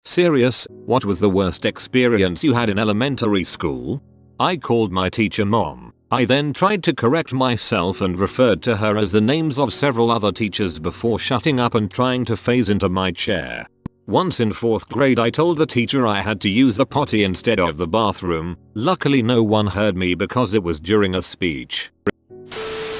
Serious, what was the worst experience you had in elementary school? I called my teacher mom. I then tried to correct myself and referred to her as the names of several other teachers before shutting up and trying to phase into my chair. Once in 4th grade I told the teacher I had to use the potty instead of the bathroom. Luckily no one heard me because it was during a speech.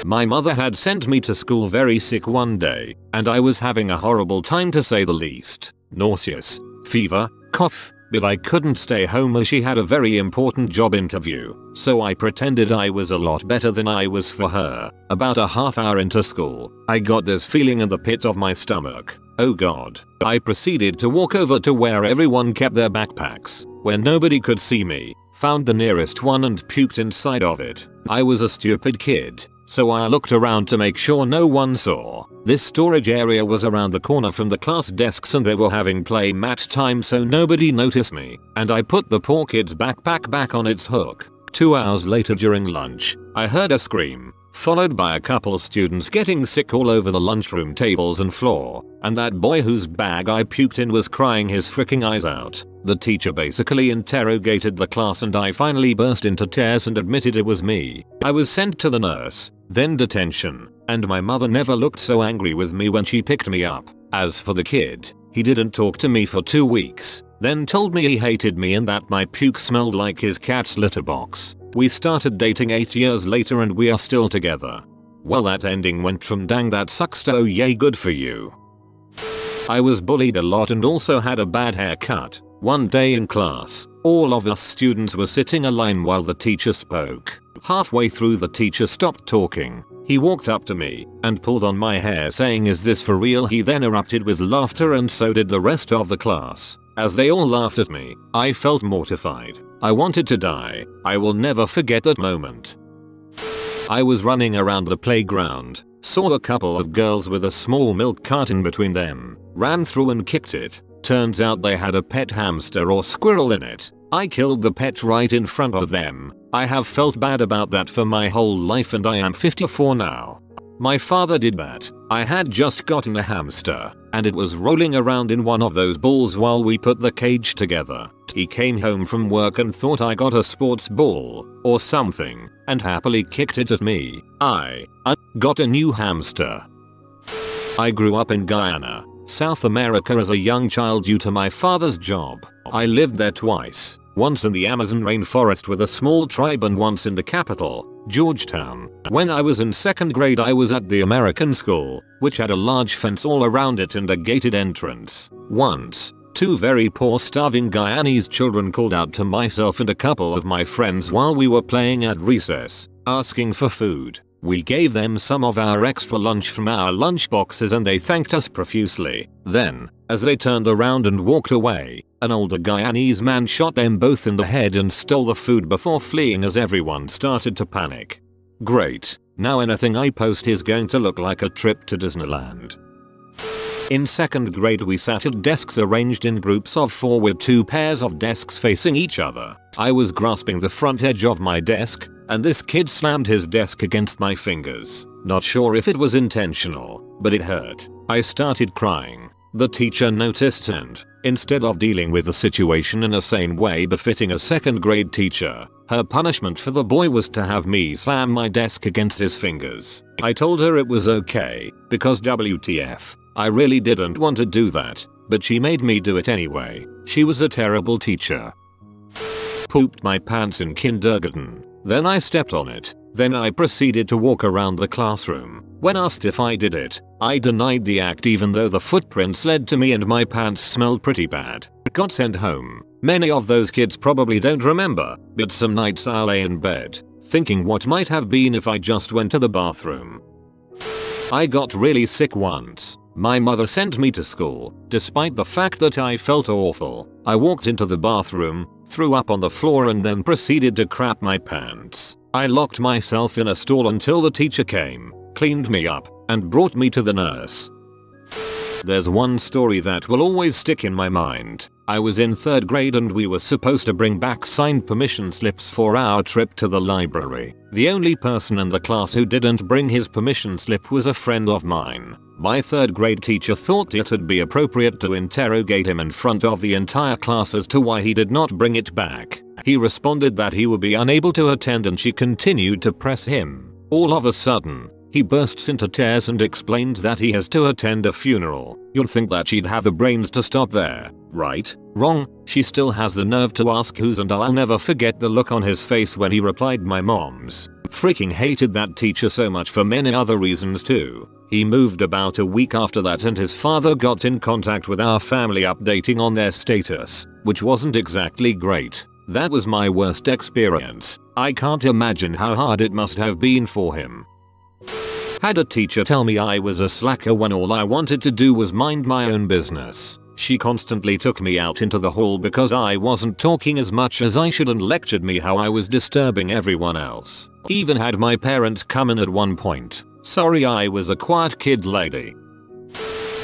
My mother had sent me to school very sick one day, and I was having a horrible time to say the least. Nauseous, fever, cough, but I couldn't stay home as she had a very important job interview, so I pretended I was a lot better than I was for her. About a half hour into school, I got this feeling in the pit of my stomach. Oh god. I proceeded to walk over to where everyone kept their backpacks, where nobody could see me, found the nearest one and puked inside of it. I was a stupid kid, so I looked around to make sure no one saw. This storage area was around the corner from the class desks and they were having play mat time, so nobody noticed me, and I put the poor kid's backpack back on its hook. 2 hours later during lunch, I heard a scream, followed by a couple students getting sick all over the lunchroom tables and floor, and that boy whose bag I puked in was crying his freaking eyes out. The teacher basically interrogated the class and I finally burst into tears and admitted it was me. I was sent to the nurse, then detention, and my mother never looked so angry with me when she picked me up. As for the kid, he didn't talk to me for 2 weeks, then told me he hated me and that my puke smelled like his cat's litter box. We started dating 8 years later and we are still together. Well, that ending went from dang that sucks to oh yay good for you. I was bullied a lot and also had a bad haircut. One day in class, all of us students were sitting in line while the teacher spoke. Halfway through the teacher stopped talking. He walked up to me and pulled on my hair saying, "Is this for real?" He then erupted with laughter and so did the rest of the class. As they all laughed at me, I felt mortified. I wanted to die. I will never forget that moment. I was running around the playground, saw a couple of girls with a small milk carton between them, ran through and kicked it. Turns out they had a pet hamster or squirrel in it. I killed the pet right in front of them. I have felt bad about that for my whole life and I am 54 now. My father did that. I had just gotten a hamster, and it was rolling around in one of those balls while we put the cage together. He came home from work and thought I got a sports ball or something, and happily kicked it at me. I got a new hamster. I grew up in Guyana, South America as a young child due to my father's job. I lived there twice, once in the Amazon rainforest with a small tribe and once in the capital, Georgetown. When I was in 2nd grade I was at the American school, which had a large fence all around it and a gated entrance. Once, 2 very poor starving Guyanese children called out to myself and a couple of my friends while we were playing at recess, asking for food. We gave them some of our extra lunch from our lunch boxes and they thanked us profusely. Then, as they turned around and walked away, an older Guyanese man shot them both in the head and stole the food before fleeing as everyone started to panic. Great, now anything I post is going to look like a trip to Disneyland. In 2nd grade we sat at desks arranged in groups of 4 with 2 pairs of desks facing each other. I was grasping the front edge of my desk, and this kid slammed his desk against my fingers. Not sure if it was intentional, but it hurt. I started crying. The teacher noticed and, instead of dealing with the situation in a sane way befitting a 2nd grade teacher, her punishment for the boy was to have me slam my desk against his fingers. I told her it was okay, because WTF, I really didn't want to do that, but she made me do it anyway. She was a terrible teacher. Pooped my pants in kindergarten. Then I stepped on it. Then I proceeded to walk around the classroom. When asked if I did it, I denied the act even though the footprints led to me and my pants smelled pretty bad. Got sent home. Many of those kids probably don't remember, but some nights I lay in bed, thinking what might have been if I just went to the bathroom. I got really sick once. My mother sent me to school, despite the fact that I felt awful. I walked into the bathroom, threw up on the floor and then proceeded to crap my pants. I locked myself in a stall until the teacher came, cleaned me up, and brought me to the nurse. There's one story that will always stick in my mind. I was in 3rd grade and we were supposed to bring back signed permission slips for our trip to the library. The only person in the class who didn't bring his permission slip was a friend of mine. My 3rd grade teacher thought it'd be appropriate to interrogate him in front of the entire class as to why he did not bring it back. He responded that he would be unable to attend and she continued to press him. All of a sudden, he bursts into tears and explained that he has to attend a funeral. You'd think that she'd have the brains to stop there, right? Wrong. She still has the nerve to ask whose, and I'll never forget the look on his face when he replied my mom's. Freaking hated that teacher so much for many other reasons too. He moved about a week after that and his father got in contact with our family updating on their status, which wasn't exactly great. That was my worst experience. I can't imagine how hard it must have been for him. Had a teacher tell me I was a slacker when all I wanted to do was mind my own business. She constantly took me out into the hall because I wasn't talking as much as I should and lectured me how I was disturbing everyone else. Even had my parents come in at one point. Sorry, I was a quiet kid lady.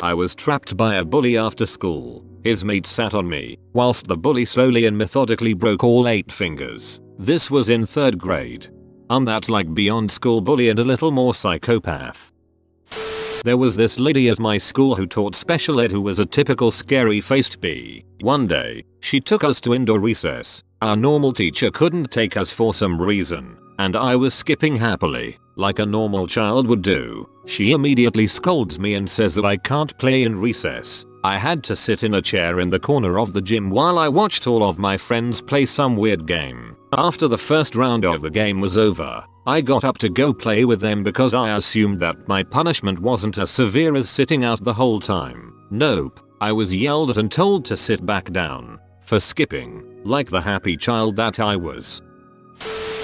I was trapped by a bully after school. His mate sat on me, whilst the bully slowly and methodically broke all 8 fingers. This was in 3rd grade. That's like beyond school bully and a little more psychopath. There was this lady at my school who taught special ed who was a typical scary-faced bee. One day, she took us to indoor recess. Our normal teacher couldn't take us for some reason, and I was skipping happily, like a normal child would do. She immediately scolds me and says that I can't play in recess. I had to sit in a chair in the corner of the gym while I watched all of my friends play some weird game. After the first round of the game was over, I got up to go play with them because I assumed that my punishment wasn't as severe as sitting out the whole time. Nope, I was yelled at and told to sit back down for skipping, like the happy child that I was.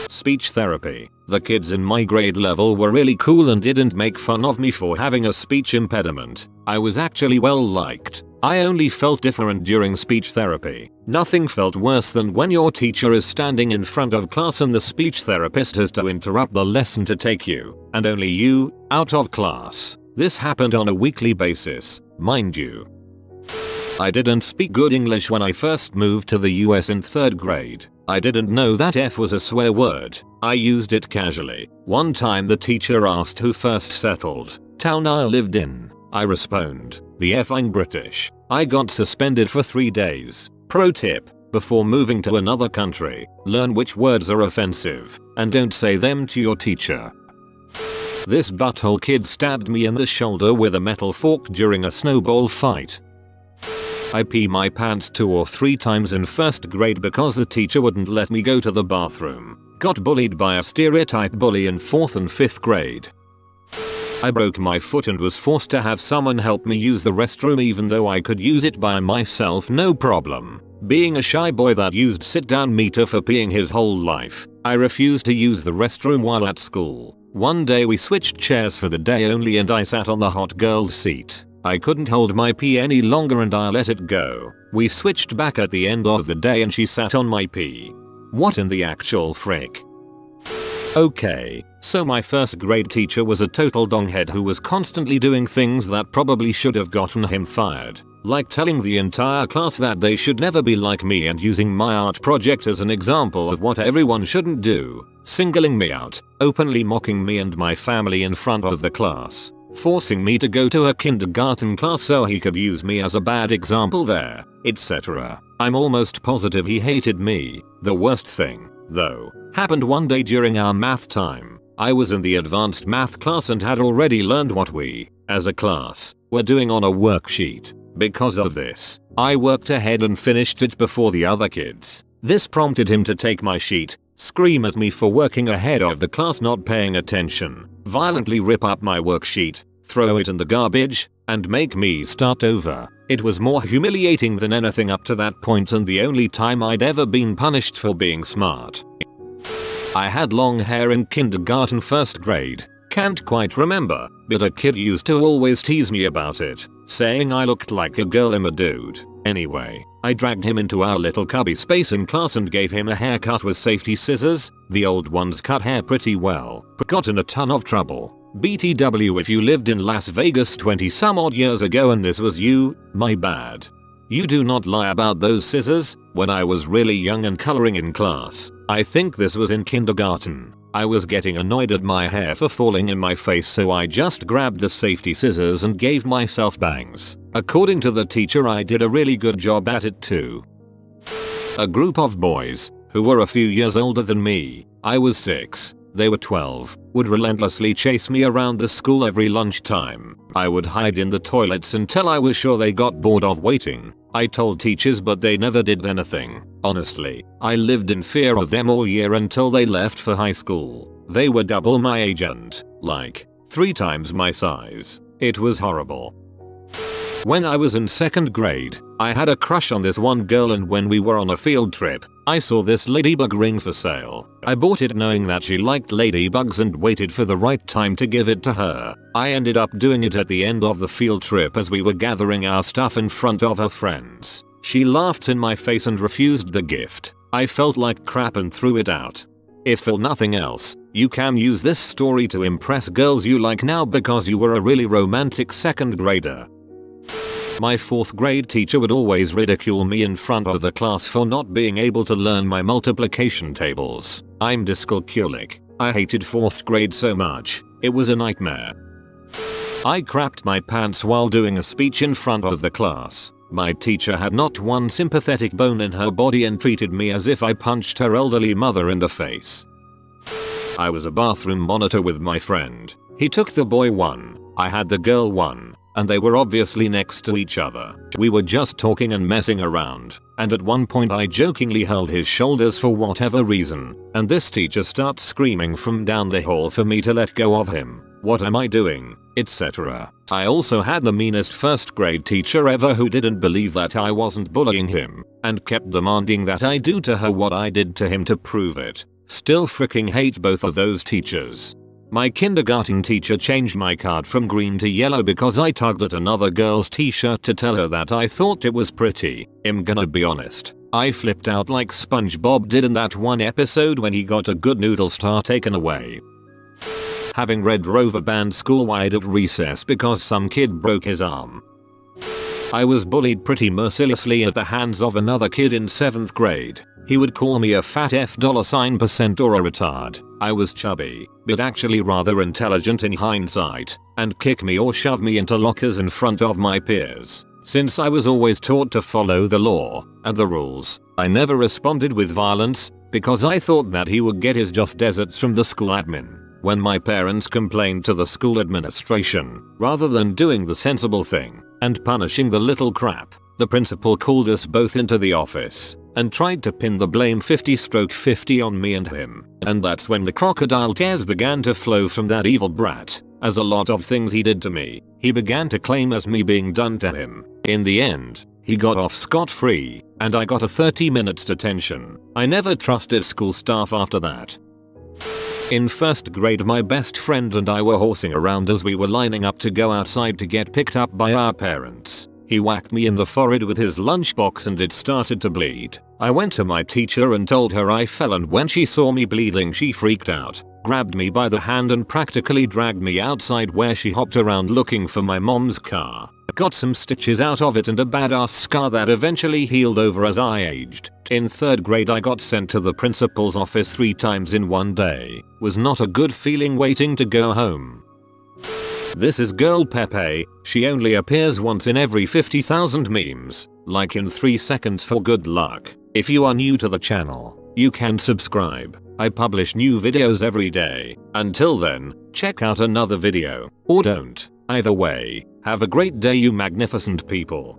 Speech therapy. The kids in my grade level were really cool and didn't make fun of me for having a speech impediment. I was actually well liked. I only felt different during speech therapy. Nothing felt worse than when your teacher is standing in front of class and the speech therapist has to interrupt the lesson to take you, and only you, out of class. This happened on a weekly basis, mind you. I didn't speak good English when I first moved to the US in 3rd grade. I didn't know that F was a swear word. I used it casually. One time the teacher asked who first settled town I lived in. I respond, the F, I'm British. I got suspended for 3 days. Pro tip, before moving to another country, learn which words are offensive and don't say them to your teacher. This butthole kid stabbed me in the shoulder with a metal fork during a snowball fight. I pee my pants 2 or 3 times in 1st grade because the teacher wouldn't let me go to the bathroom. Got bullied by a stereotype bully in 4th and 5th grade. I broke my foot and was forced to have someone help me use the restroom even though I could use it by myself no problem. Being a shy boy that used sit-down meter for peeing his whole life, I refused to use the restroom while at school. One day we switched chairs for the day only and I sat on the hot girl's seat. I couldn't hold my pee any longer and I let it go. We switched back at the end of the day and she sat on my pee. What in the actual frick? Okay, so my 1st grade teacher was a total donghead who was constantly doing things that probably should have gotten him fired. Like telling the entire class that they should never be like me and using my art project as an example of what everyone shouldn't do. Singling me out, openly mocking me and my family in front of the class. Forcing me to go to a kindergarten class so he could use me as a bad example there, etc. I'm almost positive he hated me. The worst thing, though, happened one day during our math time. I was in the advanced math class and had already learned what we, as a class, were doing on a worksheet. Because of this, I worked ahead and finished it before the other kids. This prompted him to take my sheet, scream at me for working ahead of the class not paying attention, violently rip up my worksheet, throw it in the garbage, and make me start over. It was more humiliating than anything up to that point and the only time I'd ever been punished for being smart. I had long hair in kindergarten 1st grade. Can't quite remember, but a kid used to always tease me about it, saying I looked like a girl in a dude. Anyway, I dragged him into our little cubby space in class and gave him a haircut with safety scissors. The old ones cut hair pretty well, but got in a ton of trouble. BTW, if you lived in Las Vegas 20 some odd years ago and this was you, my bad. You do not lie about those scissors. When I was really young and coloring in class, I think this was in kindergarten, I was getting annoyed at my hair for falling in my face, so I just grabbed the safety scissors and gave myself bangs. According to the teacher, I did a really good job at it too. A group of boys, who were a few years older than me, I was 6, they were 12, would relentlessly chase me around the school every lunchtime. I would hide in the toilets until I was sure they got bored of waiting. I told teachers, but they never did anything. Honestly, I lived in fear of them all year until they left for high school. They were double my age and, like, 3 times my size. It was horrible. When I was in 2nd grade, I had a crush on this one girl, and when we were on a field trip, I saw this ladybug ring for sale. I bought it knowing that she liked ladybugs and waited for the right time to give it to her. I ended up doing it at the end of the field trip as we were gathering our stuff in front of her friends. She laughed in my face and refused the gift. I felt like crap and threw it out. If for nothing else, you can use this story to impress girls you like now because you were a really romantic 2nd grader. My 4th grade teacher would always ridicule me in front of the class for not being able to learn my multiplication tables. I'm dyscalculic. I hated 4th grade so much, it was a nightmare. I crapped my pants while doing a speech in front of the class. My teacher had not one sympathetic bone in her body and treated me as if I punched her elderly mother in the face. I was a bathroom monitor with my friend. He took the boy one, I had the girl one, and they were obviously next to each other. We were just talking and messing around, and at one point I jokingly held his shoulders for whatever reason, and this teacher starts screaming from down the hall for me to let go of him. What am I doing? Etc. I also had the meanest 1st grade teacher ever who didn't believe that I wasn't bullying him, and kept demanding that I do to her what I did to him to prove it. Still freaking hate both of those teachers. My kindergarten teacher changed my card from green to yellow because I tugged at another girl's t-shirt to tell her that I thought it was pretty. I'm gonna be honest, I flipped out like SpongeBob did in that one episode when he got a good noodle star taken away. Having Red Rover banned school-wide at recess because some kid broke his arm. I was bullied pretty mercilessly at the hands of another kid in 7th grade. He would call me a fat $% or a retard. I was chubby, but actually rather intelligent in hindsight, and kick me or shove me into lockers in front of my peers. Since I was always taught to follow the law and the rules, I never responded with violence because I thought that he would get his just desserts from the school admin. When my parents complained to the school administration, rather than doing the sensible thing and punishing the little crap, the principal called us both into the office and tried to pin the blame 50/50 on me and him. And that's when the crocodile tears began to flow from that evil brat. As a lot of things he did to me, he began to claim as me being done to him. In the end, he got off scot-free, and I got a 30 minutes detention. I never trusted school staff after that. In 1st grade, my best friend and I were horsing around as we were lining up to go outside to get picked up by our parents. He whacked me in the forehead with his lunchbox and it started to bleed. I went to my teacher and told her I fell, and when she saw me bleeding she freaked out, grabbed me by the hand and practically dragged me outside, where she hopped around looking for my mom's car. Got some stitches out of it and a badass scar that eventually healed over as I aged. In 3rd grade I got sent to the principal's office 3 times in one day. Was not a good feeling waiting to go home. This is Girl Pepe. She only appears once in every 50,000 memes, like in 3 seconds for good luck. If you are new to the channel, you can subscribe. I publish new videos every day. Until then, check out another video, or don't. Either way, have a great day, you magnificent people.